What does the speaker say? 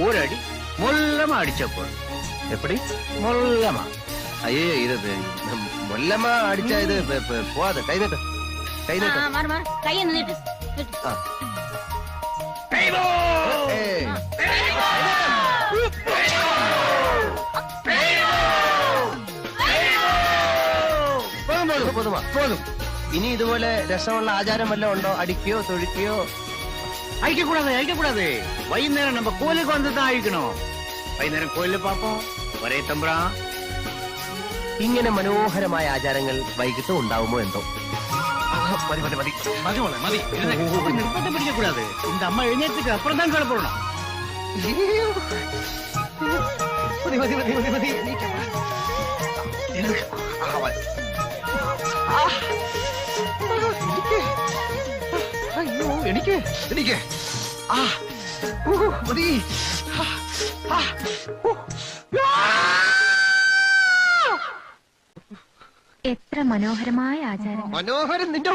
ഒരടി മൊല്ലമ അടിച്ചപ്പോൾ എപ്പടി മൊല്ലമ അയ്യേ ഇത് മൊല്ലമ അടിച്ച ഇത് പോവാതെ കൈ നീട്ട് കൈ നീട്ട് കൈ നീട്ട് പോതും ഇനി ഇതുപോലെ രസമുള്ള ആചാരം വല്ലതും ഉണ്ടോ? അടിക്കയോ തൊഴിക്കയോ? அழிக்கக்கூடாது வൈകുന്നേരം நம்ம கோயிலுக்கு வந்து தான் அழிக்கணும். വൈകുന്നേരം കോയിലിൽ പാപ്പോ ഒരേ തമ്പ്രാ. ഇങ്ങനെ മനോഹരമായ ആചാരങ്ങൾ വൈകിട്ട് ഉണ്ടാവുമോ എന്തോ. മതി മതി മതി മതി മോളെ മതി. നിർബന്ധം പിടിക്കக்கூடாது. இந்த அம்மா എഴുന്നേറ്റിട്ട് അപ്പുറം தான் കിടപ്പണം. മതി മതി മതി മതി മതി. അയ്യോ എനിക്ക് എനിക്ക് മതി. എത്ര മനോഹരമായ ആചാരം. മനോഹരം നിന്റെ